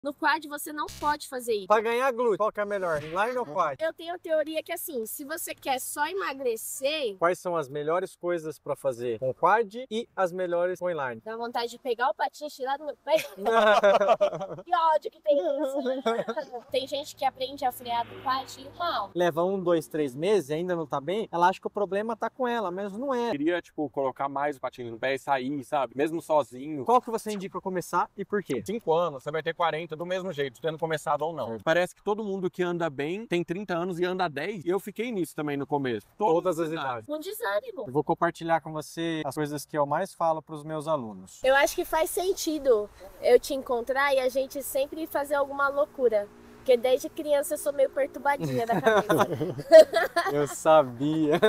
No quad você não pode fazer isso. Pra ganhar glúteo, qual que é melhor, inline ou quad? Eu tenho a teoria que assim, se você quer só emagrecer, Quais são as melhores coisas pra fazer com quad e as melhores com inline? dá vontade de pegar o patins e tirar do meu pé. Que ódio que tem isso. Tem gente que aprende a frear do quad e mal. Leva 1, 2, 3 meses e ainda não tá bem, ela acha que o problema tá com ela, mas não é. Queria, tipo, colocar mais o patins no pé e sair, sabe? Mesmo sozinho. Qual que você indica começar e por quê? 5 anos, você vai ter 40 do mesmo jeito, tendo começado ou não. Parece que todo mundo que anda bem tem 30 anos e anda 10. E eu fiquei nisso também no começo. Todas as idades. Com desânimo. Eu vou compartilhar com você as coisas que eu mais falo para os meus alunos. Eu acho que faz sentido eu te encontrar e a gente sempre fazer alguma loucura. Porque desde criança eu sou meio perturbadinha da cabeça. Eu sabia.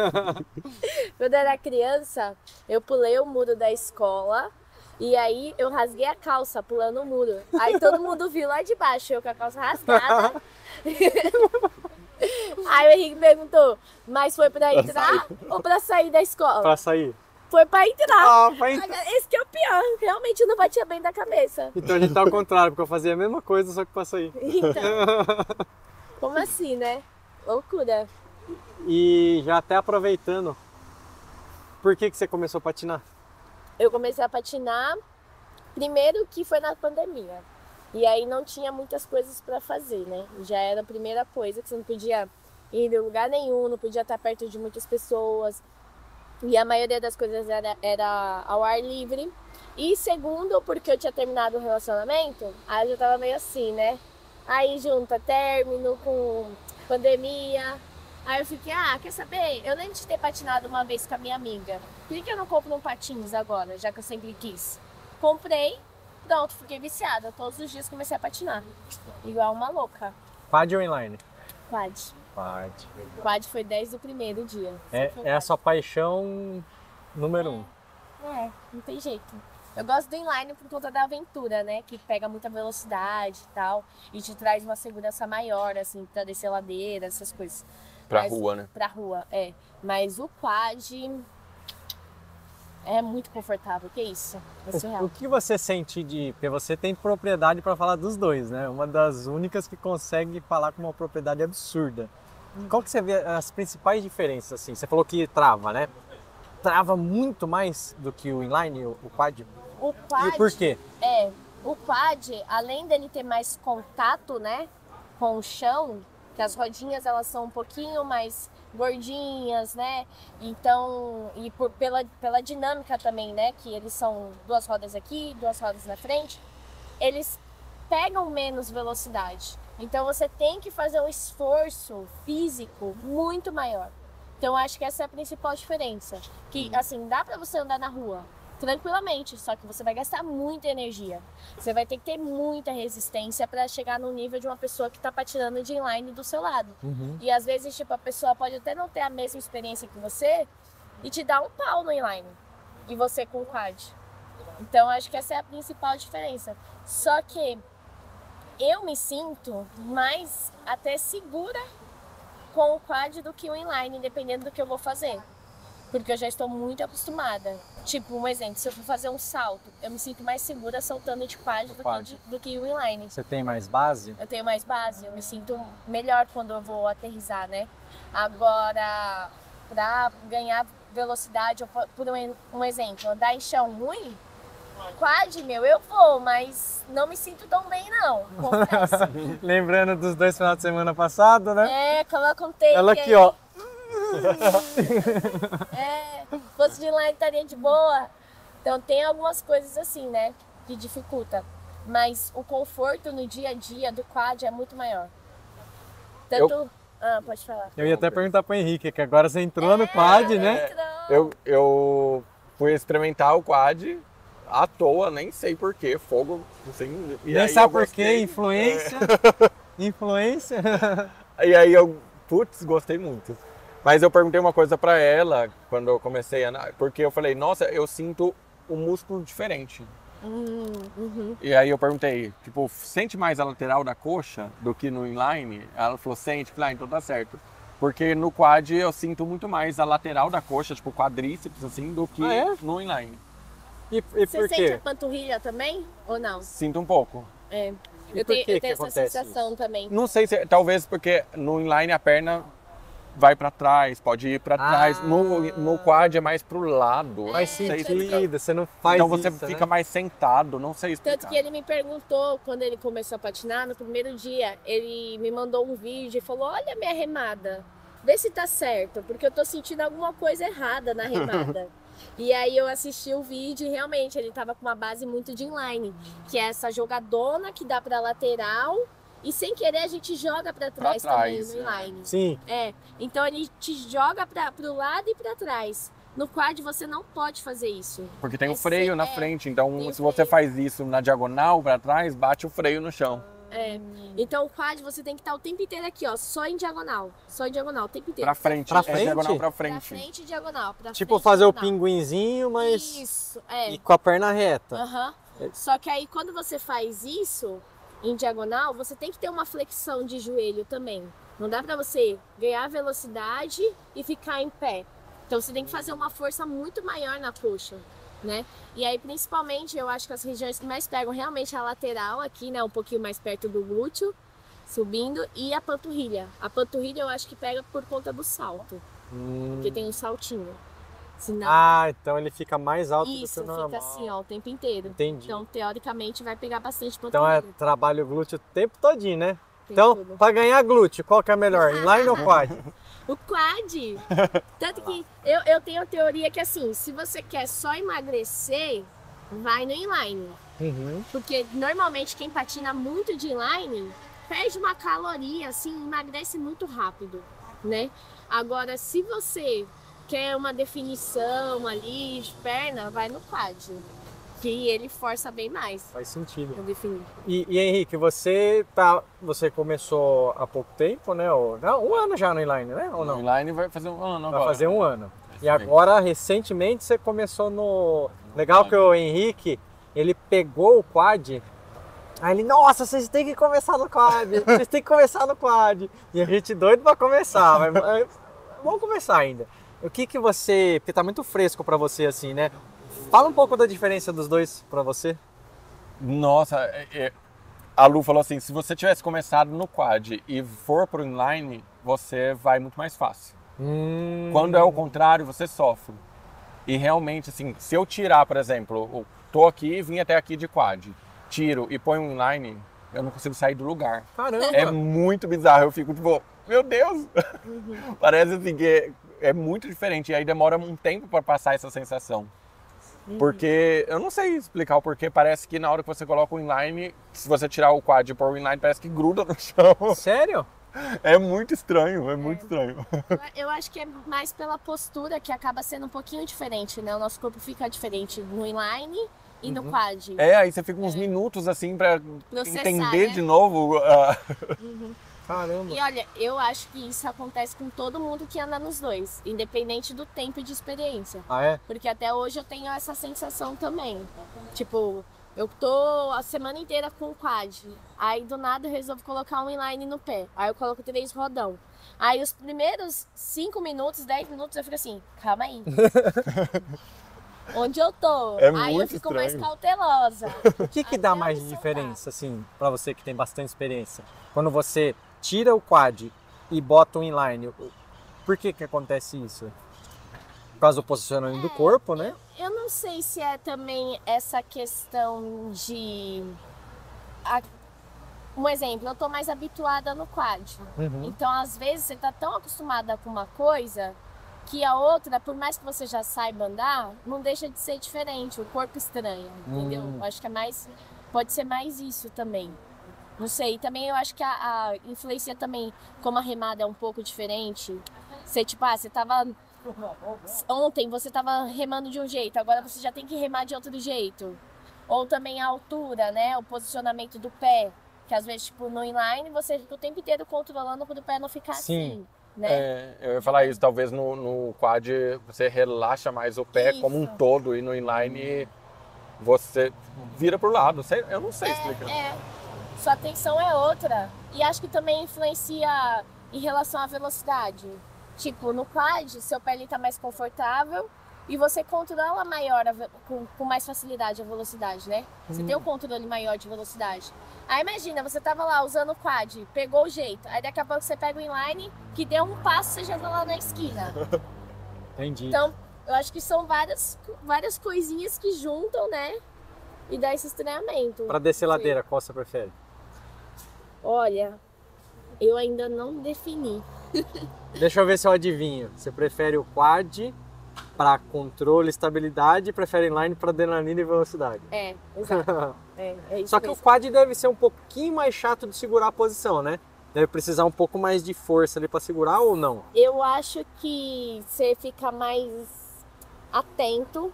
Quando eu era criança, eu pulei o muro da escola e aí eu rasguei a calça pulando o muro. Aí todo mundo viu lá de baixo, eu com a calça rasgada. Aí o Henrique perguntou, mas foi pra entrar ou pra sair da escola? Pra sair. Foi pra entrar. Ah, pra entrar. Esse que é o pior, realmente não batia bem da cabeça. Então a gente tá ao contrário, porque eu fazia a mesma coisa, só que pra sair. Então, como assim, né? Loucura. E já até aproveitando, por que você começou a patinar? Eu comecei a patinar, primeiro que foi na pandemia. E aí não tinha muitas coisas pra fazer, né? Já era a primeira coisa que você não podia ir em lugar nenhum, não podia estar perto de muitas pessoas. E a maioria das coisas era ao ar livre. E segundo, porque eu tinha terminado o relacionamento, aí eu já tava meio assim, né? Aí junta término com pandemia. Aí eu fiquei, quer saber? Eu lembro de ter patinado uma vez com a minha amiga. Por que eu não compro um patins agora, já que eu sempre quis? Comprei, pronto, fiquei viciada. Todos os dias comecei a patinar. Igual uma louca. Quad ou inline? Quad. Quad. Quad foi 10 do primeiro dia. É a sua paixão número 1. Não tem jeito. Eu gosto do inline por conta da aventura, né? Que pega muita velocidade e tal. E te traz uma segurança maior, assim, pra descer ladeira, essas coisas. Pra rua, né? Pra rua, é. Mas o quad é muito confortável, que isso? É surreal. O que você sente de... Porque você tem propriedade para falar dos dois, né? Uma das únicas que consegue falar com uma propriedade absurda. Qual que você vê as principais diferenças, assim? Você falou que trava, né? Trava muito mais do que o inline, o quad? O quad... E por quê? O quad, além dele ter mais contato, né? Com o chão, que as rodinhas elas são um pouquinho mais gordinhas, né? Então, e pela dinâmica também, né? Que eles são 2 rodas aqui, 2 rodas na frente, eles pegam menos velocidade. Então você tem que fazer um esforço físico muito maior. Então acho que essa é a principal diferença. Que assim, dá pra você andar na rua tranquilamente, só que você vai gastar muita energia. Você vai ter que ter muita resistência para chegar no nível de uma pessoa que tá patinando de inline do seu lado. E às vezes, tipo, a pessoa pode até não ter a mesma experiência que você e te dar um pau no inline. E você com o quad. Então, acho que essa é a principal diferença. Só que eu me sinto mais até segura com o quad do que o inline, dependendo do que eu vou fazer. Porque eu já estou muito acostumada. Tipo, um exemplo, se eu for fazer um salto, eu me sinto mais segura saltando de quad do que o inline. Você tem mais base? Eu tenho mais base, eu me sinto melhor quando eu vou aterrissar, né? Agora, pra ganhar velocidade, por um exemplo, andar em chão ruim, quad, eu vou, mas não me sinto tão bem, não, confesso. Lembrando dos 2 finais de semana passado, né? Coloca um take. Ela aqui, ó. Fosse de inline estaria de boa. Então tem algumas coisas assim, né, que dificulta. Mas o conforto no dia a dia do quad é muito maior. Tanto... pode falar. Eu ia até perguntar pro Henrique, que agora você entrou no quad, né? Eu fui experimentar o quad à toa, nem sei porquê, fogo, assim. Nem sabe por quê, influência. Influência. E aí putz, gostei muito. Mas eu perguntei uma coisa pra ela quando eu comecei a andar, porque eu falei, nossa, eu sinto um músculo diferente. E aí eu perguntei, tipo, sente mais a lateral da coxa do que no inline? Ela falou, sente. Falei, então tá certo. Porque no quad eu sinto muito mais a lateral da coxa, tipo quadríceps, assim, do que no inline. E Você por sente a quê? panturrilha também ou não? Sinto um pouco. Eu por tenho, que eu que tenho essa acontece sensação isso? também. Não sei se talvez porque no inline a perna vai pra trás, pode ir pra trás. No quad é mais pro lado. Faz Não sei explicar. sentido, você não faz Então você isso, fica né? mais sentado, não sei explicar. Tanto que ele me perguntou, quando ele começou a patinar, no primeiro dia, ele me mandou um vídeo e falou, olha a minha remada, vê se tá certo, porque eu tô sentindo alguma coisa errada na remada. E aí eu assisti o vídeo e realmente ele tava com uma base muito de inline, que é essa jogadona que dá pra lateral e sem querer a gente joga pra trás também no inline. Sim. É, então ele te joga pro lado e pra trás. No quad você não pode fazer isso. Porque tem É o freio na tem frente, então o se você freio. faz isso na diagonal pra trás, bate o freio no chão. É, então o quad você tem que estar o tempo inteiro aqui, ó, só em diagonal, o tempo inteiro. Pra frente, Pra é frente? diagonal pra Pra frente. frente e diagonal. Pra Tipo frente, fazer o diagonal. pinguinzinho, mas Isso, é. e com a perna reta. Aham. Só que aí quando você faz isso em diagonal, você tem que ter uma flexão de joelho também. Não dá pra você ganhar velocidade e ficar em pé. Então você tem que fazer uma força muito maior na coxa, né? E aí principalmente eu acho que as regiões que mais pegam realmente é a lateral aqui, né? Um pouquinho mais perto do glúteo, subindo, e a panturrilha. A panturrilha eu acho que pega por conta do salto, porque tem um saltinho. Senão, Ah, então ele fica mais alto isso, do que o normal. fica assim, ó, o tempo inteiro. Entendi. Então, teoricamente, vai pegar bastante Então panturrilha. é trabalho glúteo o tempo todinho, né? Tem Então, tudo. pra ganhar glúteo, qual que é melhor? Inline ou quad? O quad. Tanto que eu tenho a teoria que assim, se você quer só emagrecer, vai no inline. Uhum. Porque normalmente quem patina muito de inline perde uma caloria, assim, emagrece muito rápido, né? Agora, se você quer uma definição ali de perna, vai no quad. Que ele força bem mais Faz sentido. pra definir. E Henrique, você começou há pouco tempo, né? Não, um ano já no inline, né? Ou No não? inline vai fazer um ano Vai agora. fazer um ano. E Exatamente. agora, recentemente, você começou no... Legal que o Henrique, ele pegou o quad. Aí ele, nossa, vocês têm que começar no quad. Vocês têm que começar no quad. E a gente doido pra começar. Mas vamos começar ainda. O que que você... Porque tá muito fresco pra você, assim, né? Fala um pouco da diferença dos dois pra você. Nossa, a Lu falou assim, se você tivesse começado no quad e for pro inline, você vai muito mais fácil. Quando é o contrário, você sofre. E realmente, assim, se eu tirar, por exemplo, eu tô aqui e vim até aqui de quad, tiro e ponho um inline, eu não consigo sair do lugar. Caramba! É muito bizarro, eu fico tipo, meu Deus! Parece assim que é muito diferente e aí demora um tempo para passar essa sensação. Porque, eu não sei explicar o porquê, parece que na hora que você coloca o inline, se você tirar o quad e pôr o inline, parece que gruda no chão. Sério? É muito estranho, é muito estranho. Eu acho que é mais pela postura que acaba sendo um pouquinho diferente, né? O nosso corpo fica diferente no inline e no quad. É, aí você fica uns minutos assim pra Processar, entender né? de novo. Caramba! E olha, eu acho que isso acontece com todo mundo que anda nos dois, independente do tempo de experiência. Ah, é? Porque até hoje eu tenho essa sensação também. Tipo, eu tô a semana inteira com o quad. Aí do nada eu resolvo colocar um inline no pé. Aí eu coloco 3 rodão. Aí os primeiros 5 minutos, 10 minutos eu fico assim, calma aí. Onde eu tô? É Aí eu muito fico mais estranho. cautelosa. O que Até dá eu mais me de soltar. diferença, assim, pra você que tem bastante experiência? Quando você tira o quad e bota o inline, por que que acontece isso? Por causa do posicionamento do corpo, né? Eu não sei se é também essa questão de... Um exemplo, eu tô mais habituada no quad. Então, às vezes, você tá tão acostumada com uma coisa que a outra, por mais que você já saiba andar, não deixa de ser diferente. O corpo estranha, entendeu? Eu acho que é mais... Pode ser mais isso também. Não sei. Também eu acho que a influencia também, como a remada é um pouco diferente. Você, tipo, você tava... Ontem você tava remando de um jeito, agora você já tem que remar de outro jeito. Ou também a altura, né? O posicionamento do pé. Que às vezes, tipo, no inline, você fica o tempo inteiro controlando para o pé não ficar Sim. assim, né? É, eu ia falar isso, talvez no quad você relaxa mais o pé como um Isso. todo e no inline você vira pro lado. Eu não sei explicar. Sua tensão é outra. E acho que também influencia em relação à velocidade. Tipo, no quad, seu pé ele tá mais confortável e você controla maior, com mais facilidade a velocidade, né? Você tem um controle maior de velocidade. Aí imagina, você tava lá usando o quad, pegou o jeito, aí daqui a pouco você pega o inline, que deu um passo, você já tá lá na esquina. Entendi. Então, eu acho que são várias coisinhas que juntam, né? E dá esse estranhamento. Pra descer ladeira, qual você prefere? Olha, eu ainda não defini. Deixa eu ver se eu adivinho. Você prefere o quad para controle e estabilidade e prefere inline para adrenalina e velocidade? É, exato. É isso Só que mesmo. o quad deve ser um pouquinho mais chato de segurar a posição, né? Deve precisar um pouco mais de força ali para segurar ou não? Eu acho que você fica mais atento.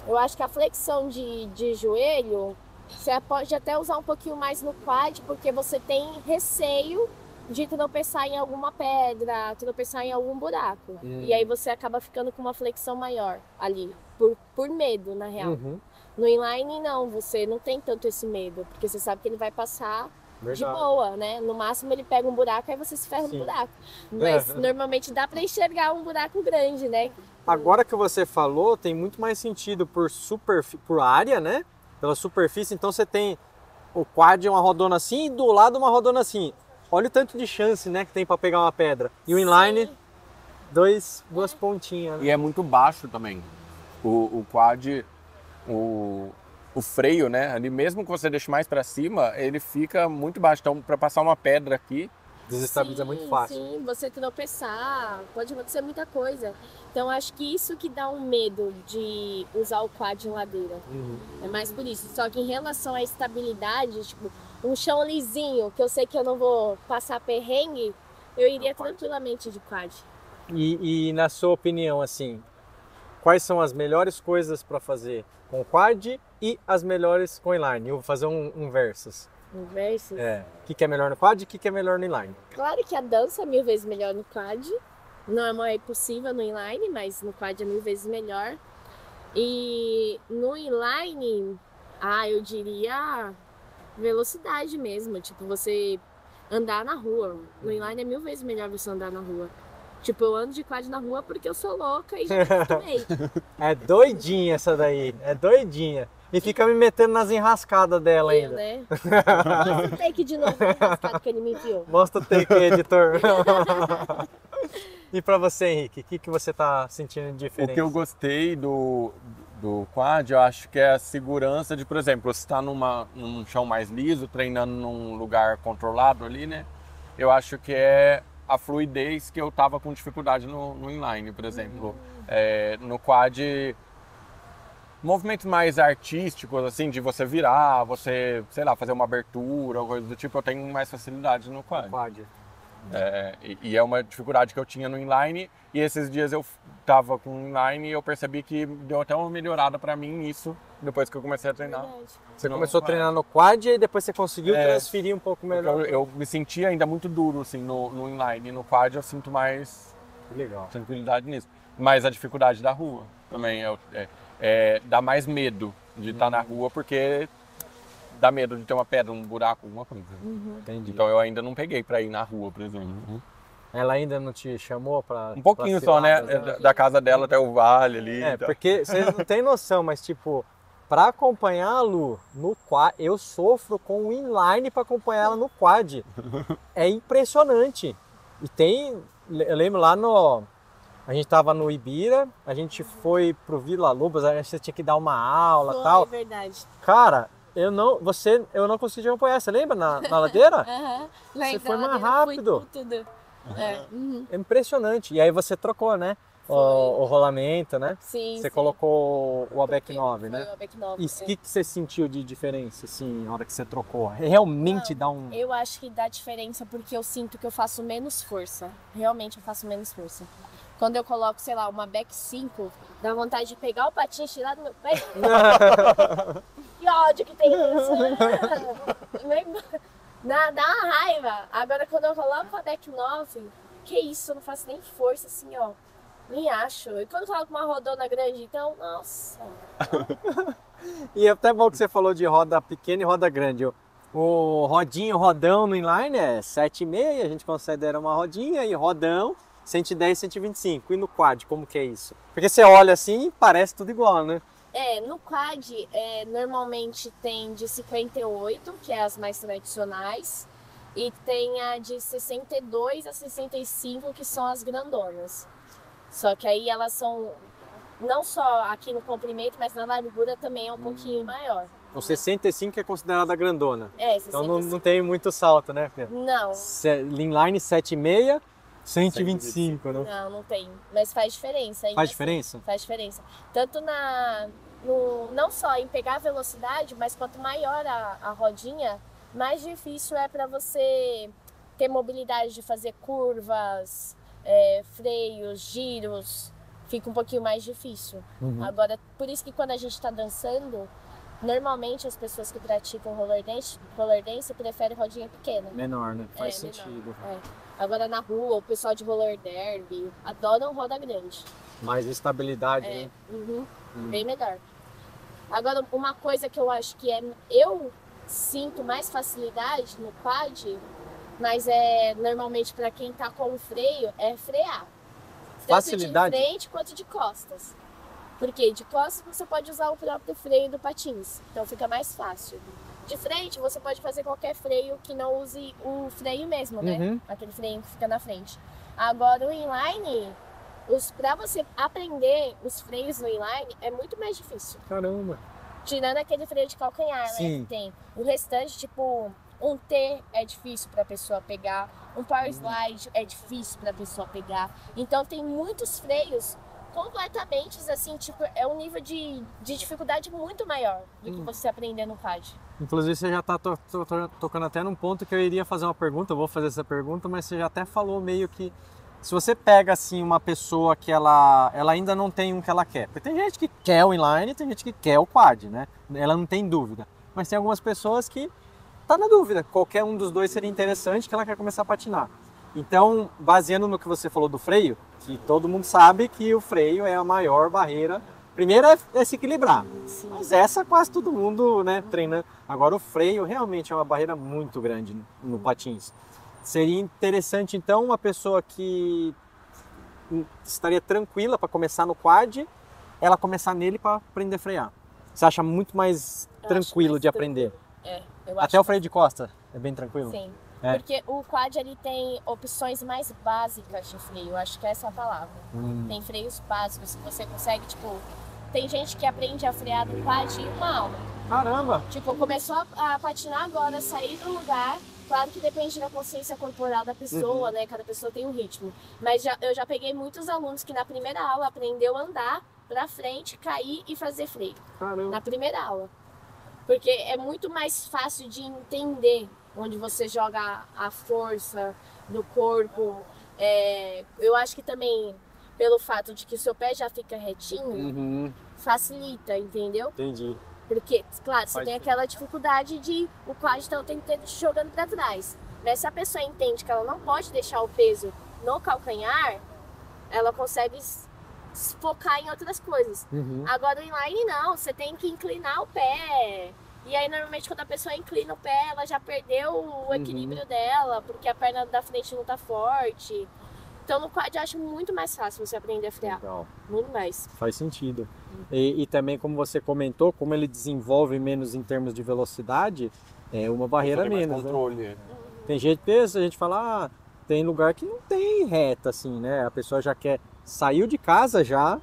Eu acho que a flexão de joelho, você pode até usar um pouquinho mais no quad, porque você tem receio de tropeçar em alguma pedra, tropeçar em algum buraco. E aí você acaba ficando com uma flexão maior ali, por medo, na real. No inline, não, você não tem tanto esse medo, porque você sabe que ele vai passar de boa, né? No máximo ele pega um buraco, aí você se ferra no buraco. Mas normalmente dá pra enxergar um buraco grande, né? Agora que você falou, tem muito mais sentido por área, né? Pela superfície, então você tem o quad uma rodona assim e do lado uma rodona assim. Olha o tanto de chance, né, que tem para pegar uma pedra. E o inline, duas pontinhas. Né? E é muito baixo também. O quad, o freio, né? Ali mesmo que você deixe mais para cima, ele fica muito baixo. Então, para passar uma pedra aqui, desestabiliza muito fácil. Sim, você tropeçar, pode acontecer muita coisa. Então acho que isso que dá um medo de usar o quad em ladeira. É mais por isso. Só que em relação à estabilidade, tipo, um chão lisinho, que eu sei que eu não vou passar perrengue, eu iria tranquilamente de quad. E na sua opinião, assim, quais são as melhores coisas para fazer com quad e as melhores com inline? Eu vou fazer um versus. Versus? O que é melhor no quad e o que é melhor no inline? Claro que a dança é 1000 vezes melhor no quad. Não é impossível no inline, mas no quad é 1000 vezes melhor. E no inline, eu diria velocidade mesmo. Tipo, você andar na rua. No inline é 1000 vezes melhor você andar na rua. Tipo, eu ando de quad na rua porque eu sou louca e já acostumei. É doidinha essa daí, é doidinha. E fica me metendo nas enrascadas dela ainda. Né? Mostra o take de novo do enrascado que ele me enviou. Mostra o take, editor. E pra você, Henrique, o que você tá sentindo de diferença? o que eu gostei do quad, eu acho que é a segurança de, por exemplo, você está num chão mais liso, treinando num lugar controlado ali, né? Eu acho que é a fluidez que eu tava com dificuldade no inline, por exemplo. No quad, movimentos mais artísticos, assim, de você virar, você, sei lá, fazer uma abertura ou coisa do tipo, eu tenho mais facilidade no quad. E é uma dificuldade que eu tinha no inline, e esses dias eu tava com o inline e eu percebi que deu até uma melhorada pra mim nisso, depois que eu comecei a treinar. Você começou a treinar no quad e depois você conseguiu transferir um pouco melhor. Eu me senti ainda muito duro, assim, no inline. No quad eu sinto mais tranquilidade nisso. Mas a dificuldade da rua também dá mais medo de estar na rua, porque dá medo de ter uma pedra, um buraco, alguma coisa. Entendi. Então eu ainda não peguei pra ir na rua, por exemplo. Ela ainda não te chamou pra... Um pouquinho só, né? Da casa dela até o vale ali. Porque vocês não têm noção, mas tipo, pra acompanhar a Lu no quad, eu sofro com o inline pra acompanhar ela no quad. É impressionante. E eu lembro lá a gente tava no Ibira, a gente foi pro Vila Lobos, a gente tinha que dar uma aula e tal. É verdade. Cara, eu não consegui acompanhar, você lembra na ladeira? Você foi mais rápido. É impressionante. E aí você trocou, né? O rolamento, né? Sim. Você colocou o ABEC 9, né? O ABEC 9. E o que você sentiu de diferença, assim, na hora que você trocou? Realmente dá um... Eu acho que dá diferença porque eu sinto que eu faço menos força. Realmente eu faço menos força. Quando eu coloco, sei lá, uma ABEC 5, dá vontade de pegar o patins e tirar do meu pé. Que ódio que tem isso. Dá uma raiva. Agora quando eu coloco a ABEC 9, que isso, eu não faço nem força, assim, ó. Nem acho. E quando eu coloco uma rodona grande, então, nossa. E é até bom que você falou de roda pequena e roda grande. O rodão no inline é 7,5, a gente considera uma rodinha, e rodão 110, 125. E no quad, como que é isso? Porque você olha assim e parece tudo igual, né? No quad, normalmente tem de 58, que é as mais tradicionais, e tem a de 62 a 65, que são as grandonas. Só que aí elas são, não só aqui no comprimento, mas na largura também é um pouquinho maior. O 65 é considerada grandona. 65. Então não tem muito salto, né, Pedro? Não. Inline 7,6, 125, né? Não tem. Mas faz diferença. Faz diferença? Faz diferença. Tanto não só em pegar a velocidade, mas quanto maior a rodinha, mais difícil é para você ter mobilidade de fazer curvas, freios, giros. Fica um pouquinho mais difícil. Agora, por isso que quando a gente está dançando, normalmente as pessoas que praticam roller dance preferem rodinha pequena. Menor, né? Faz sentido. Agora na rua, o pessoal de roller derby adoram roda grande. Mais estabilidade, né? Bem melhor. Agora, uma coisa que eu acho que eu sinto mais facilidade no quad, mas normalmente para quem tá com o freio, é frear. Facilidade? Tanto de frente quanto de costas. Porque de costas você pode usar o próprio freio do patins, então fica mais fácil. De frente você pode fazer qualquer freio que não use o freio mesmo, né? Aquele freio que fica na frente. Agora o inline, pra você aprender os freios no inline é muito mais difícil. Caramba! Tirando aquele freio de calcanhar, né? Que tem. O restante, tipo, um T é difícil pra pessoa pegar, um power slide é difícil pra pessoa pegar. Então tem muitos freios completamente, assim, tipo, é um nível de dificuldade muito maior do que você aprender no quad. Inclusive você já está tocando até num ponto que eu iria fazer uma pergunta, eu vou fazer essa pergunta, mas você já até falou meio que se você pega assim uma pessoa que ela ainda não tem um que ela quer, porque tem gente que quer o inline, tem gente que quer o quad, né? Ela não tem dúvida, mas tem algumas pessoas que tá na dúvida, qualquer um dos dois seria interessante, que ela quer começar a patinar. Então, baseando no que você falou do freio, que todo mundo sabe que o freio é a maior barreira. Primeiro é se equilibrar, mas essa quase todo mundo, né, treina. Agora o freio realmente é uma barreira muito grande no patins. Seria interessante então uma pessoa que estaria tranquila para começar no quad, ela começar nele para aprender a frear. Você acha muito mais tranquilo de aprender? Eu acho. Até o freio de costa é bem tranquilo? Sim. Porque o quad ele tem opções mais básicas de freio, eu acho que essa é a palavra. Tem freios básicos que você consegue, tipo, tem gente que aprende a frear no quad em uma aula. Caramba! Tipo, começou a patinar agora, sair do lugar, claro que depende da consciência corporal da pessoa, né? Cada pessoa tem um ritmo. Mas eu já peguei muitos alunos que na primeira aula aprendeu a andar pra frente, cair e fazer freio. Caramba! Na primeira aula. Porque é muito mais fácil de entender onde você joga a força do corpo. Eu acho que também, pelo fato de que o seu pé já fica retinho, facilita, entendeu? Entendi. Porque, claro, você tem aquela dificuldade de o quad está o tempo inteiro te jogando para trás. Mas se a pessoa entende que ela não pode deixar o peso no calcanhar, ela consegue focar em outras coisas. Agora o inline não, você tem que inclinar o pé. E aí, normalmente, quando a pessoa inclina o pé, ela já perdeu o equilíbrio dela, porque a perna da frente não tá forte. Então, no quad, eu acho muito mais fácil você aprender a frear. Legal. Muito mais. Faz sentido. E também, como você comentou, como ele desenvolve menos em termos de velocidade, é uma barreira menos. Controle. Né? Tem gente, a gente fala, tem lugar que não tem reta, assim, né? A pessoa já saiu de casa já,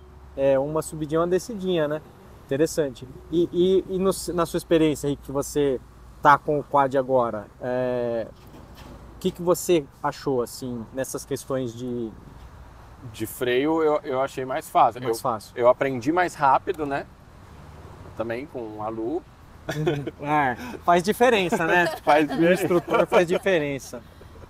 uma subidinha, uma descidinha, né? Interessante. E na sua experiência aí, que você tá com o quad agora, o que você achou, assim, nessas questões de... De freio eu achei mais fácil. Mais fácil. Eu aprendi mais rápido, né? Também com a Lu. Faz diferença, né? O instrutor faz diferença.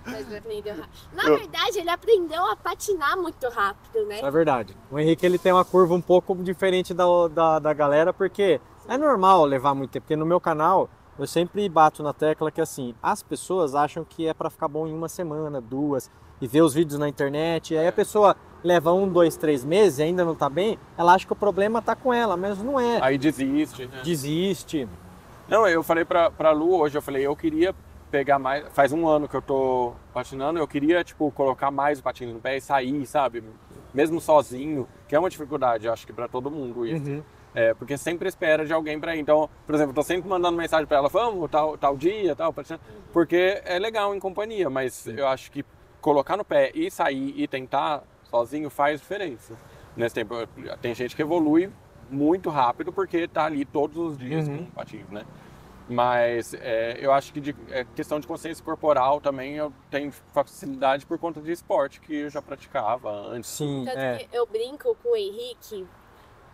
Mas ele aprendeu rápido. Na verdade, ele aprendeu a patinar muito rápido, né? É verdade. O Henrique, ele tem uma curva um pouco diferente da galera, porque é normal levar muito tempo. Porque no meu canal, eu sempre bato na tecla que, assim, as pessoas acham que é pra ficar bom em uma semana, 2, e ver os vídeos na internet, e aí a pessoa leva 1, 2, 3 meses e ainda não tá bem, ela acha que o problema tá com ela, mas não é. Aí desiste, né? Desiste. Não, eu falei pra Lu hoje, eu falei, eu queria pegar mais. Faz um ano que eu tô patinando, eu queria, tipo, colocar mais o patins no pé e sair, sabe? Mesmo sozinho, que é uma dificuldade, acho que pra todo mundo isso. Porque sempre espera de alguém pra ir. Então, por exemplo, eu tô sempre mandando mensagem pra ela, vamos, tal dia, tal, porque é legal em companhia, mas eu acho que colocar no pé e sair e tentar sozinho faz diferença. Nesse tempo, tem gente que evolui muito rápido porque tá ali todos os dias com patins, né? Mas eu acho que questão de consciência corporal também eu tenho facilidade por conta de esporte que eu já praticava antes. Sim, Tanto que eu brinco com o Henrique.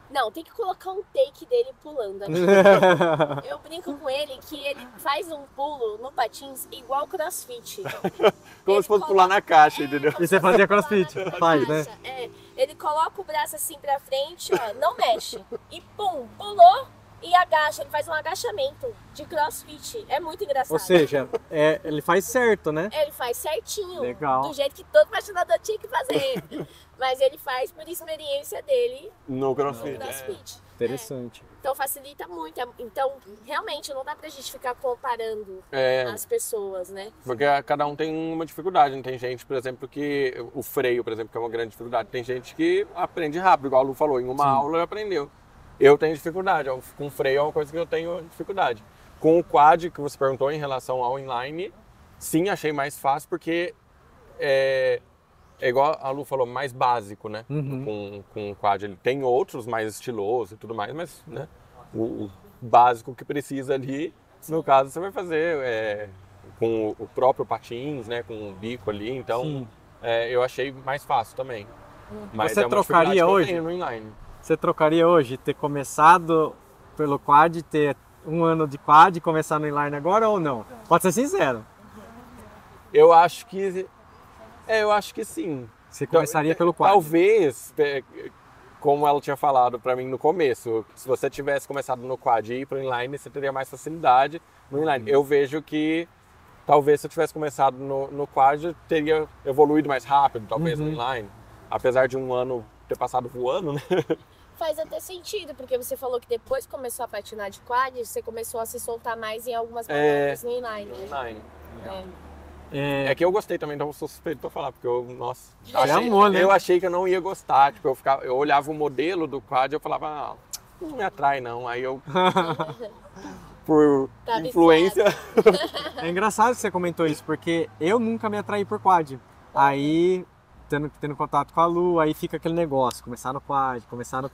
Não, tem que colocar um take dele pulando aqui. Eu brinco com ele que ele faz um pulo no patins igual crossfit. Como se fosse pular na caixa, entendeu? E você fazia crossfit? Faz, né? Ele coloca o braço assim pra frente, ó, não mexe. E pum, pulou e agacha. Ele faz um agachamento de crossfit. É muito engraçado. Ou seja, ele faz certo, né? Ele faz certinho. Legal. Do jeito que todo patinador tinha que fazer. Mas ele faz por experiência dele no crossfit. Interessante. Então facilita muito. Então, realmente, não dá pra gente ficar comparando as pessoas, né? Porque cada um tem uma dificuldade. Tem gente, por exemplo, que o freio, por exemplo, que é uma grande dificuldade. Tem gente que aprende rápido, igual a Lu falou. Em uma aula ele aprendeu. Eu tenho dificuldade. Com freio é uma coisa que eu tenho dificuldade. Com o quad, que você perguntou em relação ao inline, sim, achei mais fácil porque é igual a Lu falou, mais básico, né? Com o quad. Ele tem outros mais estilosos e tudo mais, mas né, o básico que precisa ali, no caso, você vai fazer com o próprio patins, né? Com o bico ali. Então, eu achei mais fácil também. Mas você trocaria hoje? No inline. Você trocaria hoje ter começado pelo quad, ter um ano de quad e começar no inline agora ou não? Pode ser sincero. Eu acho que sim. Você começaria pelo quad? Talvez, como ela tinha falado pra mim no começo, se você tivesse começado no quad e ir pro inline, você teria mais facilidade no inline. Eu vejo que talvez se eu tivesse começado no quad, eu teria evoluído mais rápido, talvez no inline. Apesar de um ano ter passado voando, né? Faz até sentido, porque você falou que depois que começou a patinar de quad, você começou a se soltar mais em algumas manobras no inline. É que eu gostei também, então eu sou suspeito pra falar, porque né? Eu achei que eu não ia gostar. Tipo, eu olhava o modelo do quad e eu falava, não me atrai não. Aí eu, por influência... É engraçado que você comentou isso, porque eu nunca me atraí por quad. Aí, tendo contato com a Lu, aí fica aquele negócio, começar no quad.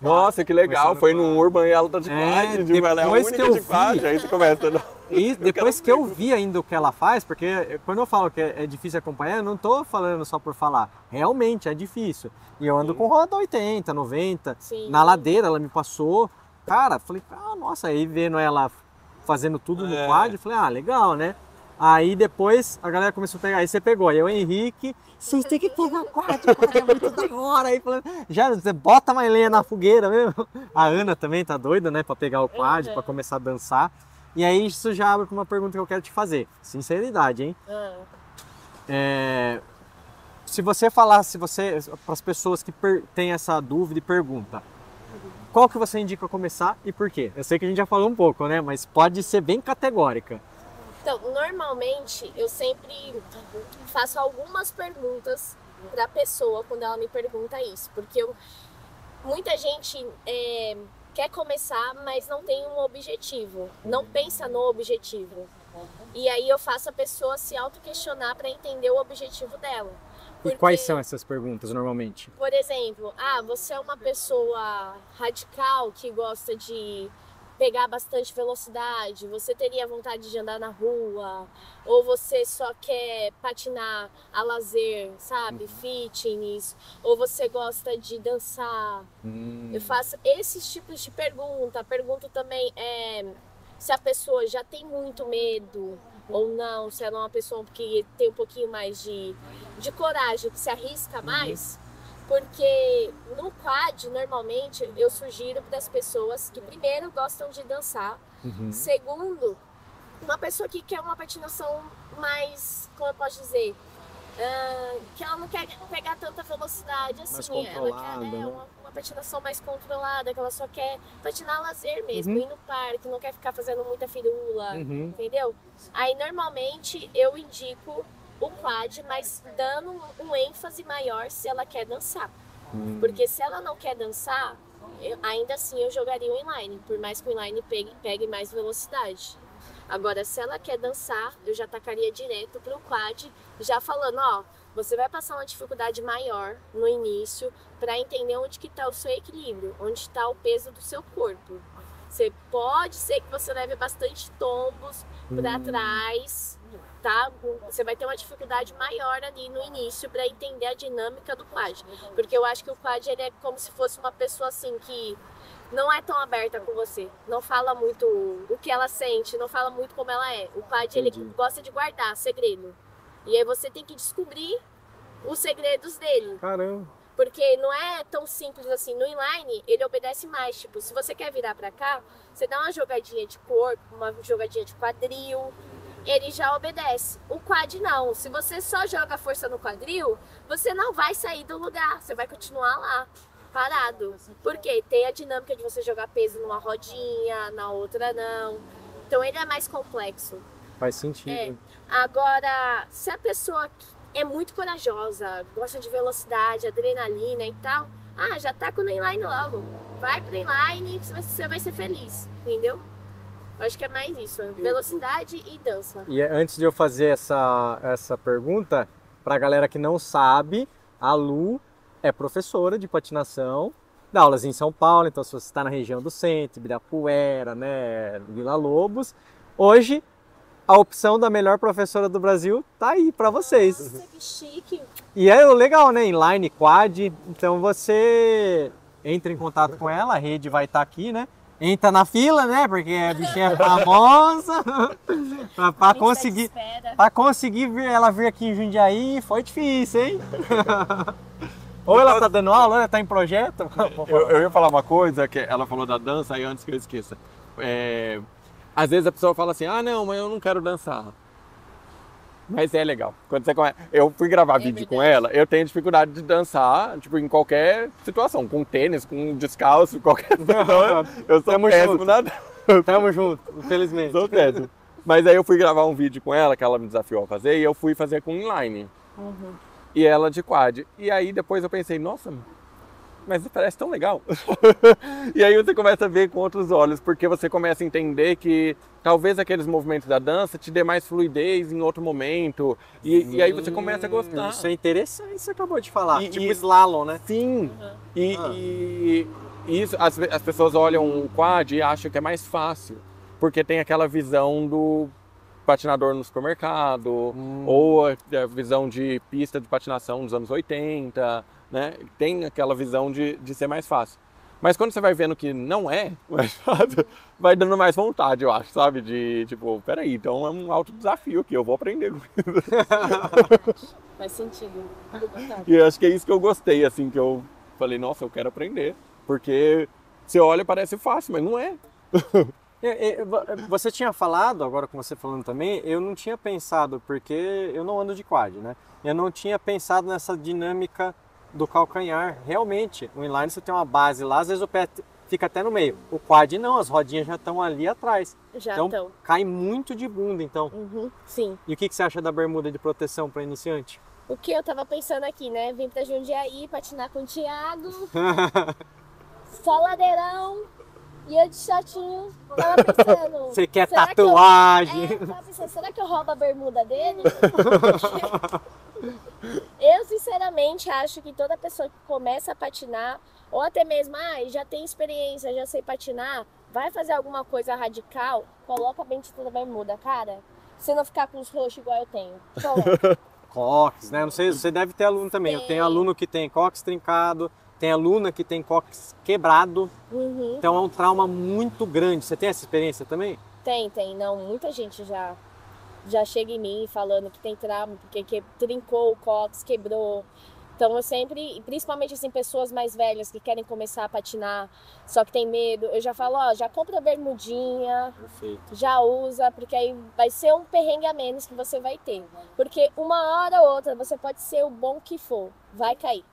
Nossa, que legal, foi no Urban e ela tá de quad, ela é a única de quad, aí você começa... E depois que eu vi ainda o que ela faz, porque quando eu falo que é difícil acompanhar, eu não tô falando só por falar. Realmente é difícil. E eu ando com roda 80, 90. Sim. Na ladeira ela me passou. Cara, falei, nossa, aí vendo ela fazendo tudo no quad, falei, legal, né? Aí depois a galera começou a pegar, aí você pegou, aí o Henrique, vocês têm que pegar o quad é muito da hora. Aí falando, já você bota mais lenha na fogueira mesmo. A Ana também tá doida, né, pra pegar o quad, pra começar a dançar. E aí isso já abre para uma pergunta que eu quero te fazer. Sinceridade, hein? Se você falasse para as pessoas que têm essa dúvida e pergunta, qual que você indica começar e por quê? Eu sei que a gente já falou um pouco, né? Mas pode ser bem categórica. Então, normalmente eu sempre faço algumas perguntas para a pessoa quando ela me pergunta isso, porque muita gente quer começar, mas não tem um objetivo, não pensa no objetivo. E aí eu faço a pessoa se auto-questionar para entender o objetivo dela. Porque, e quais são essas perguntas normalmente? Por exemplo, você é uma pessoa radical que gosta de pegar bastante velocidade, você teria vontade de andar na rua, ou você só quer patinar a lazer, sabe, fitness, ou você gosta de dançar. Eu faço esses tipos de pergunta. Pergunto também se a pessoa já tem muito medo ou não, se ela é uma pessoa que tem um pouquinho mais de coragem, que se arrisca mais. Porque no quad, normalmente, eu sugiro para as pessoas que, primeiro, gostam de dançar. Segundo, uma pessoa que quer uma patinação mais, como eu posso dizer, que ela não quer pegar tanta velocidade assim, Mais ela controlada, quer né? uma patinação mais controlada, que ela só quer patinar a lazer mesmo, ir no parque, não quer ficar fazendo muita firula, entendeu? Aí normalmente eu indico o quad, mas dando um ênfase maior se ela quer dançar. Porque se ela não quer dançar, ainda assim eu jogaria o inline, por mais que o inline pegue mais velocidade. Agora, se ela quer dançar, eu já tacaria direto pro quad, já falando, ó, você vai passar uma dificuldade maior no início para entender onde que tá o seu equilíbrio, onde está o peso do seu corpo. Você pode ser que você leve bastante tombos para trás, tá? Você vai ter uma dificuldade maior ali no início para entender a dinâmica do quad, porque eu acho que o quad ele é como se fosse uma pessoa assim que não é tão aberta com você, não fala muito o que ela sente, não fala muito como ela é. O quad ele gosta de guardar segredo. E aí você tem que descobrir os segredos dele. Caramba. Porque não é tão simples assim. No inline, ele obedece mais. Tipo, se você quer virar pra cá, você dá uma jogadinha de corpo, uma jogadinha de quadril, ele já obedece. O quad não. Se você só joga força no quadril, você não vai sair do lugar. Você vai continuar lá, parado. Porque tem a dinâmica de você jogar peso numa rodinha, na outra não. Então ele é mais complexo. Faz sentido. Agora, se a pessoa é muito corajosa, gosta de velocidade, adrenalina e tal, já tá com o inline logo. Vai pro inline e você vai ser feliz, entendeu? Eu acho que é mais isso, velocidade e dança. E antes de eu fazer essa pergunta, pra galera que não sabe, a Lu é professora de patinação, dá aulas em São Paulo, então se você está na região do centro, Ibirapuera, né, Vila Lobos, hoje a opção da melhor professora do Brasil tá aí para vocês. Nossa, que chique. E é legal, né? Inline, quad. Então você entra em contato com ela, a rede vai estar aqui, né? Entra na fila, né? Porque a bichinha é famosa. Para conseguir ela vir aqui em Jundiaí foi difícil, hein? Ou ela tá dando aula, ou ela tá em projeto. Eu ia falar uma coisa, que ela falou da dança, aí antes que eu esqueça. Às vezes a pessoa fala assim, não, mas eu não quero dançar. Mas é legal. Quando você começa... Eu fui gravar vídeo com ela, eu tenho dificuldade de dançar, tipo, em qualquer situação. Com tênis, com descalço, qualquer situação. Eu sou péssimo na dança. Tamo junto, infelizmente. Sou péssimo. Mas aí eu fui gravar um vídeo com ela, que ela me desafiou a fazer, e eu fui fazer com inline. E ela de quad. E aí depois eu pensei, nossa, mas parece tão legal. E aí você começa a ver com outros olhos, porque você começa a entender que talvez aqueles movimentos da dança te dê mais fluidez em outro momento. E aí você começa a gostar. Isso é interessante, você acabou de falar. Tipo slalom, né? Sim. E isso, as pessoas olham o quad e acham que é mais fácil, porque tem aquela visão do patinador no supermercado, ou a visão de pista de patinação dos anos 80, né? Tem aquela visão de ser mais fácil. Mas quando você vai vendo que não é mais fácil, vai dando mais vontade, eu acho, sabe? De tipo, peraí, então é um alto desafio que eu vou aprender com isso. Faz sentido. E eu acho que é isso que eu gostei, assim, que eu falei, nossa, eu quero aprender. Porque você olha e parece fácil, mas não é. Você tinha falado, agora com você falando também, eu não tinha pensado, porque eu não ando de quad, né? Eu não tinha pensado nessa dinâmica do calcanhar. Realmente, o inline você tem uma base lá, às vezes o pé fica até no meio. O quad não, as rodinhas já estão ali atrás. Então cai muito de bunda, então. Sim. E o que você acha da bermuda de proteção para iniciante? O que eu tava pensando aqui, né? Vim pra Jundiaí patinar com o Thiago. Só ladeirão. E eu de shortinho, tava pensando... Você quer tatuagem? Tava pensando, será que eu roubo a bermuda dele? Eu, sinceramente, acho que toda pessoa que começa a patinar, ou até mesmo, já tem experiência, já sei patinar, vai fazer alguma coisa radical, coloca a bendita da bermuda, cara. Se não ficar com os roxos igual eu tenho. Cox, né? Não sei, você deve ter aluno também. Eu tenho aluno que tem cox trincado, tem aluna que tem cox quebrado. Então é um trauma muito grande. Você tem essa experiência também? Tem. Não, muita gente já chega em mim falando que tem trauma, porque trincou o cox, quebrou. Então eu sempre, principalmente assim, pessoas mais velhas que querem começar a patinar, só que tem medo, eu já falo, ó, já compra a bermudinha, Perfeito. já usa, porque aí vai ser um perrengue a menos que você vai ter. Porque uma hora ou outra, você pode ser o bom que for, vai cair.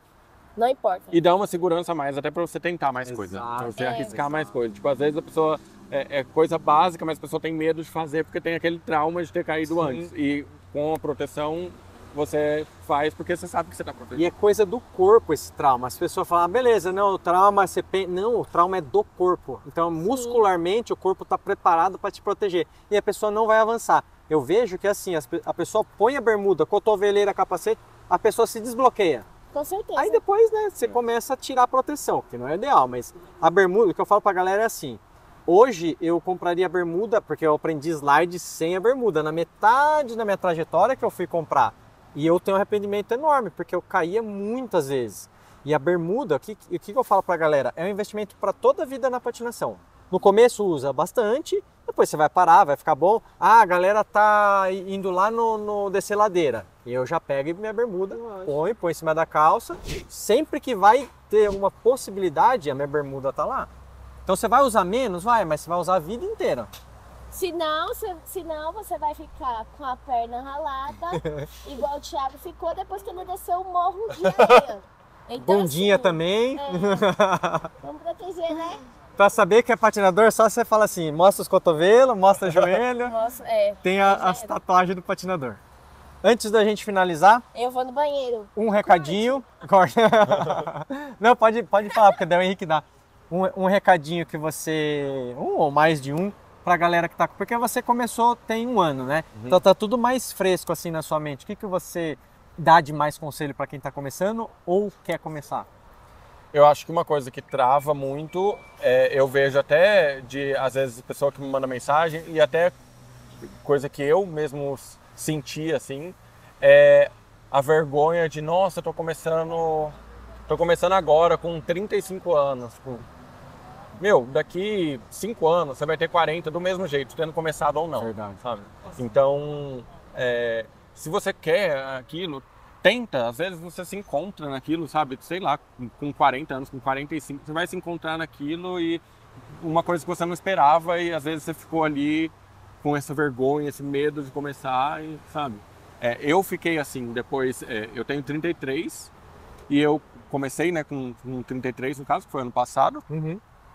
Não importa. E dá uma segurança a mais, até pra você tentar mais coisa. Exato. Pra você É. arriscar mais coisa. Tipo, às vezes a pessoa é coisa básica, mas a pessoa tem medo de fazer porque tem aquele trauma de ter caído Sim. antes. E com a proteção, você faz porque você sabe que você tá protegido. E é coisa do corpo esse trauma. As pessoas falam, ah, beleza, não, o trauma você pensa. Não, o trauma é do corpo. Então, muscularmente, o corpo está preparado para te proteger. E a pessoa não vai avançar. Eu vejo que assim, a pessoa põe a bermuda, cotoveleira, capacete, a pessoa se desbloqueia. Com certeza. Aí depois, né, você começa a tirar a proteção, que não é ideal, mas a bermuda, o que eu falo pra galera é assim, hoje eu compraria a bermuda, porque eu aprendi slide sem a bermuda, na metade da minha trajetória que eu fui comprar, e eu tenho um arrependimento enorme, porque eu caía muitas vezes. E a bermuda, o que eu falo pra galera, é um investimento para toda a vida na patinação. No começo usa bastante, depois você vai parar, vai ficar bom. Ah, a galera tá indo lá no descer ladeira. E eu já pego minha bermuda, põe em cima da calça. Sempre que vai ter uma possibilidade, a minha bermuda tá lá. Então você vai usar menos? Vai, mas você vai usar a vida inteira. Senão você vai ficar com a perna ralada, igual o Thiago ficou depois que ele desceu o morro de areia. Então, Bundinha assim, também. Vamos proteger, né? Pra saber que é patinador, só você fala assim, mostra os cotovelos, mostra o joelho. Nossa, Tem as tatuagens do patinador. Antes da gente finalizar, eu vou no banheiro. um recadinho. Não, pode falar, porque daí o Henrique dá. Um recadinho que você. Um ou mais de um, pra galera que tá. Porque você começou tem um ano, né? Então tá tudo mais fresco assim na sua mente. O que você dá de mais conselho pra quem tá começando ou quer começar? Eu acho que uma coisa que trava muito, eu vejo até de, às vezes, pessoa que me manda mensagem e até coisa que eu mesmo senti, assim, é a vergonha de, nossa, tô começando agora com 35 anos. Meu, daqui 5 anos você vai ter 40 do mesmo jeito, tendo começado ou não. Verdade. Sabe? Então, se você quer aquilo, tenta, às vezes você se encontra naquilo, sabe? Sei lá, com 40 anos, com 45, você vai se encontrar naquilo e uma coisa que você não esperava e às vezes você ficou ali com essa vergonha, esse medo de começar e, sabe? Eu fiquei assim, depois, eu tenho 33 e eu comecei, né, com 33 no caso, que foi ano passado,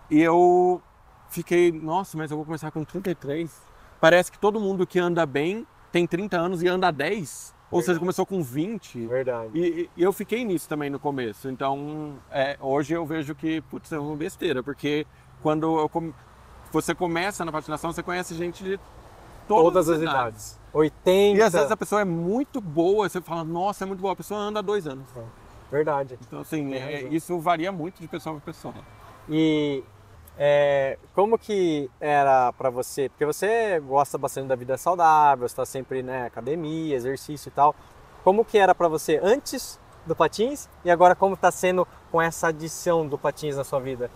e eu fiquei, nossa, mas eu vou começar com 33? Parece que todo mundo que anda bem tem 30 anos e anda 10. Ou seja, começou com 20. Verdade. E eu fiquei nisso também no começo. Então, hoje eu vejo que, putz, é uma besteira. Porque quando você começa na patinação, você conhece gente de todas as idades. 80. E às vezes a pessoa é muito boa, você fala, nossa, é muito boa. A pessoa anda há 2 anos. Verdade. Então, assim, Tem razão. isso varia muito de pessoa para pessoa. E como que era pra você? Porque você gosta bastante da vida saudável, você tá sempre, né, academia, exercício e tal. Como que era pra você antes do patins e agora como tá sendo com essa adição do patins na sua vida?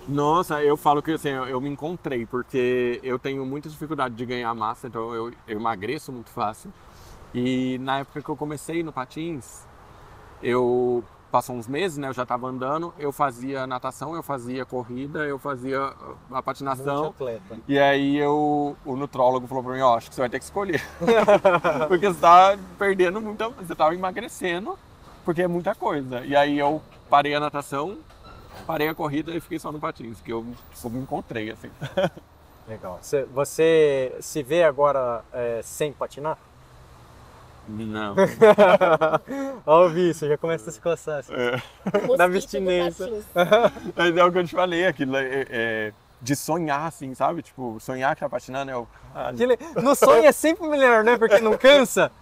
Nossa, eu falo que assim, eu me encontrei, porque eu tenho muita dificuldade de ganhar massa, então eu emagreço muito fácil. E na época que eu comecei no patins, passou uns meses, né? Eu já estava andando, eu fazia natação, eu fazia corrida, eu fazia a patinação. Multiatleta. E aí o nutrólogo falou pra mim, ó, acho que você vai ter que escolher. Porque você tá perdendo muita, você tava emagrecendo, porque é muita coisa. E aí eu parei a natação, parei a corrida e fiquei só no patins, que eu me encontrei, assim. Legal. Você se vê agora sem patinar? Não. Ó, o vício, já começa a se coçar assim. Mosquito Da do abstinência. patins. Mas é o que eu te falei, aquilo de sonhar, assim, sabe? Tipo, sonhar que tá patinando No sonho é sempre melhor, né? Porque não cansa.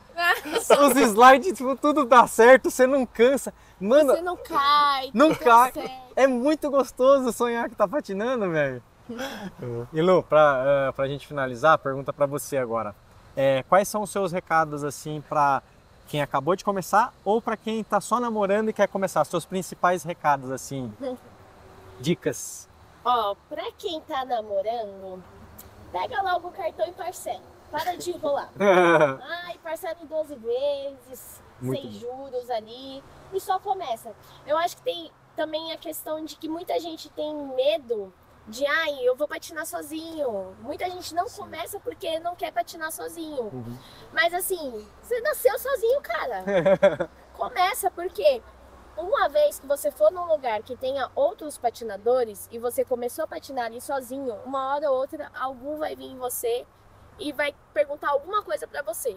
Os slides, tipo, tudo dá certo, você não cansa. Mano, Você não cai. não tudo cai. certo. É muito gostoso sonhar que tá patinando, velho. E Lu, pra gente finalizar, pergunta pra você agora. Quais são os seus recados, assim, pra quem acabou de começar ou pra quem tá só namorando e quer começar? Seus principais recados, assim, dicas. Ó, pra quem tá namorando, pega logo o cartão e parcela. para de enrolar. Ai, parcela em 12 vezes, sem juros ali, e só começa. Eu acho que tem também a questão de que muita gente tem medo de, ai, eu vou patinar sozinho. Muita gente não começa porque não quer patinar sozinho. Mas assim, você nasceu sozinho, cara. Começa porque uma vez que você for num lugar que tenha outros patinadores e você começou a patinar ali sozinho, uma hora ou outra algum vai vir em você e vai perguntar alguma coisa pra você.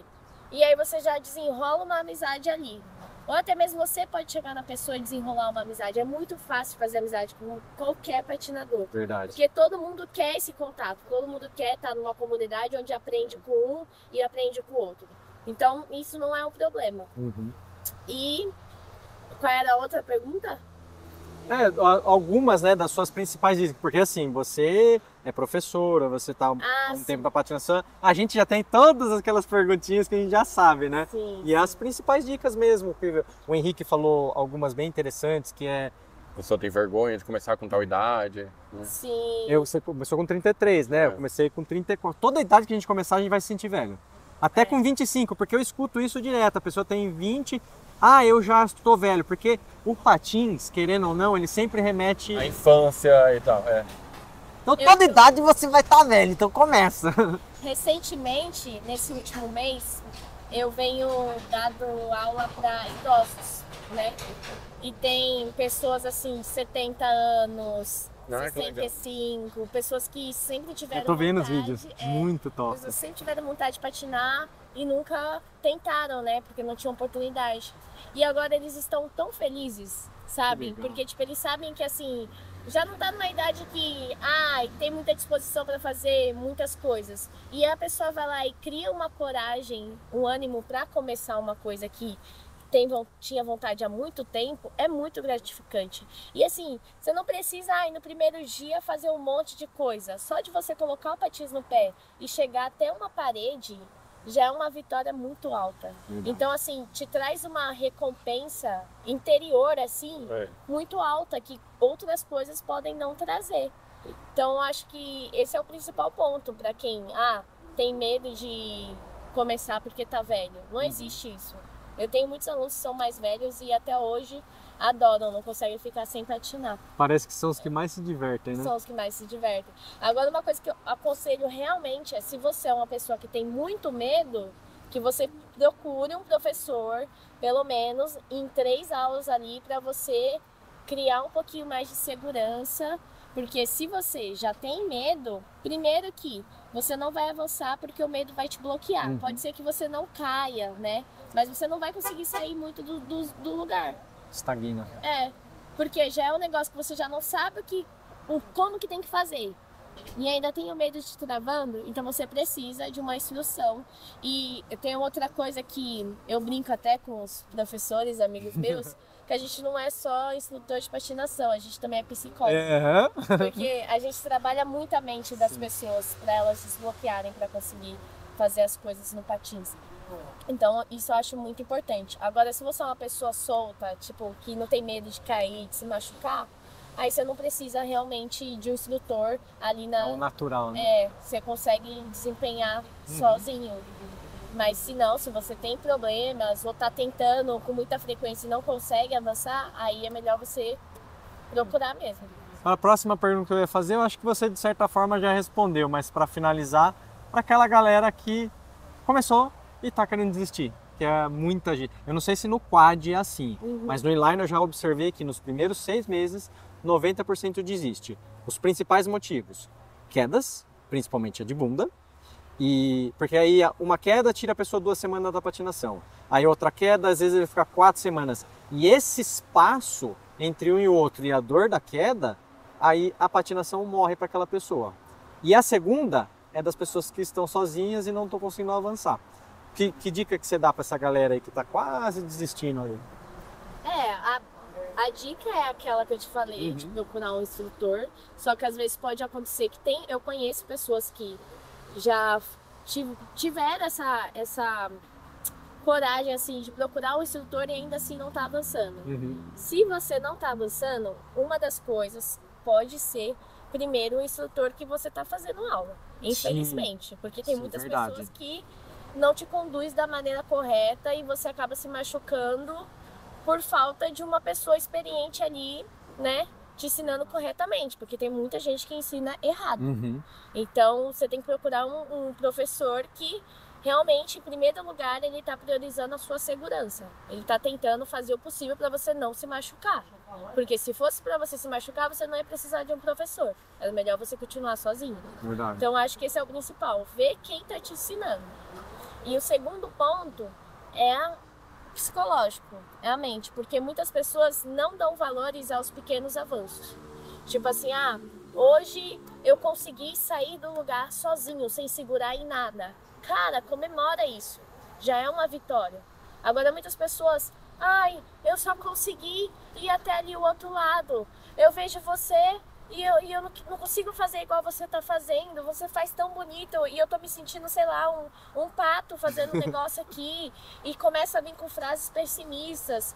E aí você já desenrola uma amizade ali. Ou até mesmo você pode chegar na pessoa e desenrolar uma amizade. É muito fácil fazer amizade com qualquer patinador. Verdade. Porque todo mundo quer esse contato. Todo mundo quer estar numa comunidade onde aprende com um e aprende com o outro. Então, isso não é um problema. E qual era a outra pergunta? Algumas, né, das suas principais dicas, porque assim, você é professora, você tá um tempo na patinação, a gente já tem todas aquelas perguntinhas que a gente já sabe, né? Sim, e as principais dicas mesmo, o Henrique falou algumas bem interessantes, que é... A pessoa tem vergonha de começar com tal idade. Né? Sim. Você começou com 33, né? Eu comecei com 34. Toda idade que a gente começar, a gente vai se sentir velho. Até com 25, porque eu escuto isso direto, a pessoa tem 20... Ah, eu já estou velho, porque o patins, querendo ou não, ele sempre remete... A infância e tal, Então toda idade você vai estar velho, então começa. Recentemente, nesse último mês, eu venho dando aula para idosos, né? E tem pessoas assim, 70 anos, 65, pessoas que sempre tiveram vontade... Eu tô vendo os vontade, vídeos, muito top. Pessoas sempre tiveram vontade de patinar e nunca tentaram, né? Porque não tinham oportunidade. E agora eles estão tão felizes, sabe? Porque, tipo, eles sabem que, assim, já não tá numa idade que, tem muita disposição para fazer muitas coisas. E a pessoa vai lá e cria uma coragem, um ânimo para começar uma coisa que tinha vontade há muito tempo, é muito gratificante. E assim, você não precisa no primeiro dia fazer um monte de coisa. Só de você colocar o patins no pé e chegar até uma parede, já é uma vitória muito alta. Então, assim, te traz uma recompensa interior, assim, muito alta, que outras coisas podem não trazer. Então, acho que esse é o principal ponto para quem, tem medo de começar porque tá velho. Não existe isso. Eu tenho muitos alunos que são mais velhos e até hoje adoram, não conseguem ficar sem patinar. Parece que são os que mais se divertem, né? São os que mais se divertem. Agora, uma coisa que eu aconselho realmente é, se você é uma pessoa que tem muito medo, que você procure um professor, pelo menos em 3 aulas ali, para você criar um pouquinho mais de segurança. Porque se você já tem medo, primeiro que você não vai avançar porque o medo vai te bloquear. Pode ser que você não caia, né? Mas você não vai conseguir sair muito do lugar. Estagna. Porque já é um negócio que você já não sabe como que tem que fazer. E ainda tem o medo de te travando, então você precisa de uma instrução. E tem outra coisa que eu brinco até com os professores, amigos meus, que a gente não é só instrutor de patinação, a gente também é psicólogo. Porque a gente trabalha muito a mente das pessoas, para elas desbloquearem, para conseguir fazer as coisas no patins. Então, isso eu acho muito importante. Agora, se você é uma pessoa solta, tipo, que não tem medo de cair, de se machucar, aí você não precisa realmente de um instrutor ali na... É o natural, né? Você consegue desempenhar sozinho. Mas se não, se você tem problemas ou tá tentando com muita frequência e não consegue avançar, aí é melhor você procurar mesmo. A próxima pergunta que eu ia fazer, eu acho que você de certa forma já respondeu, mas para finalizar, para aquela galera que começou e tá querendo desistir, que é muita gente. Eu não sei se no quad é assim, mas no inline eu já observei que nos primeiros 6 meses, 90% desiste. Os principais motivos: quedas, principalmente a de bunda, e porque aí uma queda tira a pessoa 2 semanas da patinação. Aí outra queda, às vezes ele fica 4 semanas. E esse espaço entre um e outro e a dor da queda, aí a patinação morre para aquela pessoa. E a segunda é das pessoas que estão sozinhas e não estão conseguindo avançar. Que dica que você dá para essa galera aí que está quase desistindo aí? A dica é aquela que eu te falei, de procurar um instrutor. Só que às vezes pode acontecer que eu conheço pessoas que já tiveram essa coragem assim de procurar um instrutor e ainda assim não tá avançando. Se você não tá avançando, uma das coisas pode ser primeiro o instrutor que você está fazendo aula, infelizmente. Porque tem muitas verdade. pessoas que não te conduz da maneira correta e você acaba se machucando por falta de uma pessoa experiente ali, né, te ensinando corretamente, porque tem muita gente que ensina errado. Então, você tem que procurar um professor que realmente, em primeiro lugar, ele está priorizando a sua segurança. Ele está tentando fazer o possível para você não se machucar. Porque se fosse para você se machucar, você não ia precisar de um professor. Era melhor você continuar sozinho. Verdade. Então, acho que esse é o principal. Ver quem está te ensinando. E o segundo ponto é psicológico, é a mente, porque muitas pessoas não dão valores aos pequenos avanços. Tipo assim, hoje eu consegui sair do lugar sozinho, sem segurar em nada. Cara, comemora isso. Já é uma vitória. Agora muitas pessoas, eu só consegui ir até ali o outro lado. Eu vejo você e eu não consigo fazer igual você tá fazendo. Você faz tão bonito e eu tô me sentindo, sei lá, um pato fazendo um negócio aqui. E começa a vir com frases pessimistas.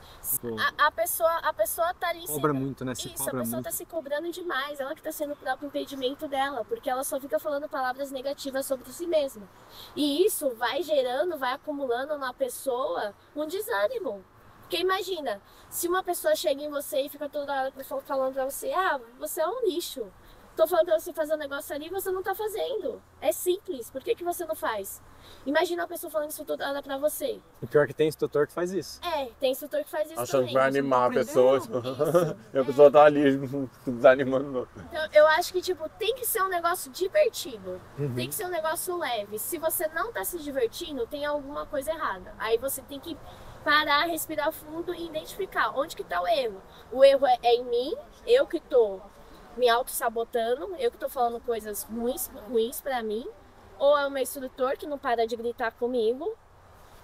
A pessoa tá ali... Cobra muito, né? Isso, a pessoa tá se cobrando demais. Ela que tá sendo o próprio impedimento dela. Porque ela só fica falando palavras negativas sobre si mesma. E isso vai gerando, vai acumulando na pessoa um desânimo. Porque imagina, se uma pessoa chega em você e fica toda hora falando pra você, você é um lixo. Tô falando pra você fazer um negócio ali e você não tá fazendo. É simples, por que você não faz? Imagina uma pessoa falando isso toda hora pra você. E pior que tem instrutor que faz isso. Tem instrutor que faz isso Achando também. que vai animar a pessoa. Isso, E a pessoa tá ali desanimando. Então, eu acho que tem que ser um negócio divertido. Tem que ser um negócio leve. Se você não tá se divertindo, tem alguma coisa errada. Aí você tem que parar, respirar fundo e identificar onde que tá o erro. O erro é em mim, eu que tô me auto-sabotando, eu que tô falando coisas ruins pra mim, ou é o meu instrutor que não para de gritar comigo,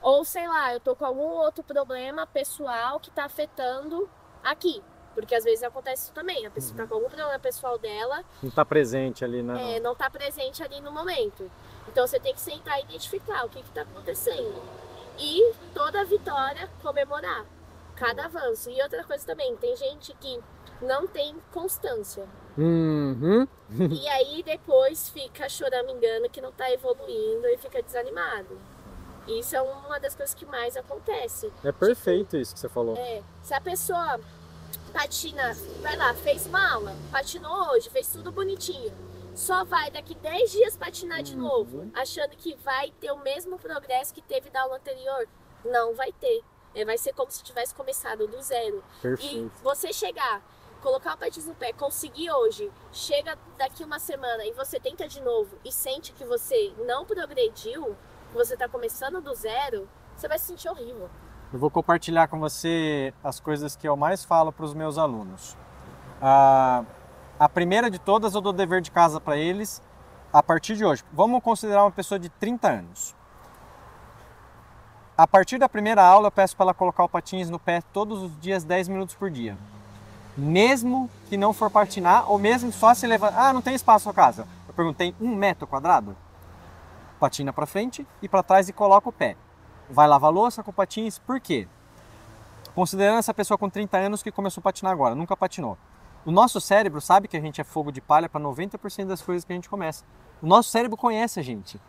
ou sei lá, eu tô com algum outro problema pessoal que tá afetando aqui. Porque às vezes acontece isso também, a pessoa tá com algum problema pessoal dela. Não tá presente ali, né? Não tá presente ali no momento. Então você tem que sentar e identificar o que tá acontecendo. E toda vitória comemorar, cada avanço. E outra coisa também, tem gente que não tem constância. E aí depois fica choramingando que não tá evoluindo e fica desanimado. Isso é uma das coisas que mais acontece. É perfeito isso que você falou. Se a pessoa patina, vai lá, fez uma aula, patinou hoje, fez tudo bonitinho. Só vai daqui 10 dias patinar de novo, achando que vai ter o mesmo progresso que teve da aula anterior. Não vai ter. Vai ser como se tivesse começado do zero. Perfeito. E você chegar, colocar o patins no pé, conseguir hoje, chega daqui uma semana e você tenta de novo e sente que você não progrediu, que você está começando do zero, você vai se sentir horrível. Eu vou compartilhar com você as coisas que eu mais falo para os meus alunos. A primeira de todas, eu dou dever de casa para eles a partir de hoje. Vamos considerar uma pessoa de 30 anos. A partir da primeira aula, eu peço para ela colocar o patins no pé todos os dias, 10 minutos por dia. Mesmo que não for patinar, ou mesmo só se levantar. Não tem espaço na casa. Eu perguntei, 1 metro quadrado? Patina para frente e para trás e coloca o pé. Vai lavar louça com patins, por quê? Considerando essa pessoa com 30 anos que começou a patinar agora, nunca patinou. O nosso cérebro sabe que a gente é fogo de palha para 90% das coisas que a gente começa. O nosso cérebro conhece a gente.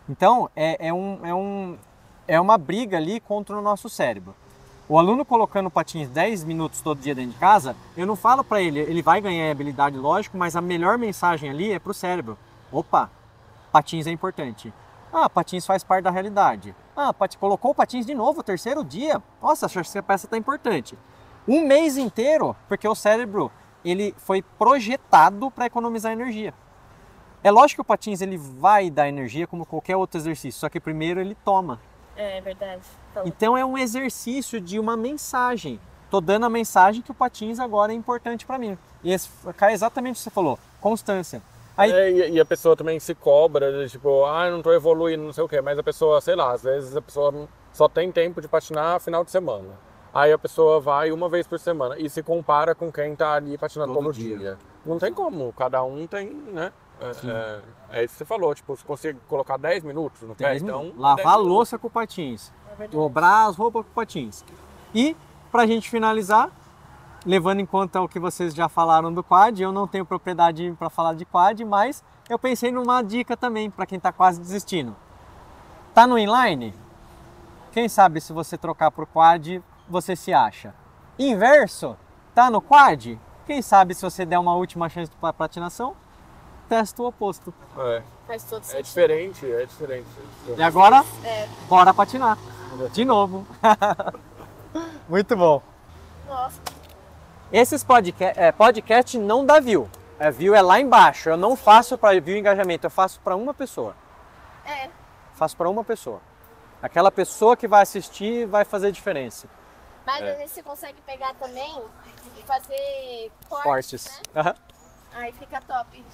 Então, é uma briga ali contra o nosso cérebro. O aluno colocando patins 10 minutos todo dia dentro de casa, eu não falo para ele, ele vai ganhar habilidade, lógico, mas a melhor mensagem ali é para o cérebro. Opa, patins é importante. Patins faz parte da realidade. Colocou o patins de novo, 3º dia. Nossa, acho que essa peça está importante. 1 mês inteiro, porque o cérebro ele foi projetado para economizar energia. É lógico que o patins ele vai dar energia como qualquer outro exercício, só que primeiro ele toma. É verdade. Então é um exercício de uma mensagem. Tô dando a mensagem que o patins agora é importante para mim. E esse cai exatamente o que você falou, constância. Aí... E a pessoa também se cobra, tipo, não tô evoluindo, não sei o quê. Mas a pessoa, sei lá, às vezes a pessoa só tem tempo de patinar final de semana. Aí a pessoa vai uma vez por semana e se compara com quem tá ali patinando todo dia. Não tem como, cada um tem, né? É isso que você falou, tipo, se consegue colocar 10 minutos no pé, então... Lavar a louça com patins, dobrar as roupas com patins. E, pra gente finalizar, levando em conta o que vocês já falaram do quad, eu não tenho propriedade para falar de quad, mas eu pensei numa dica também para quem está quase desistindo. Tá no inline? Quem sabe se você trocar por quad, você se acha. Inverso, tá no quad? Quem sabe se você der uma última chance para patinação, testa o oposto. Faz todo sentido. É diferente, é diferente. E agora, bora patinar. De novo. Muito bom. Nossa. Esses podcast não dá view. A view é lá embaixo. Eu não faço para view engajamento, eu faço para uma pessoa. Faço para uma pessoa. Aquela pessoa que vai assistir vai fazer diferença. Mas às vezes você consegue pegar também e fazer cortes, Cortes. né? Aham. Aí fica top.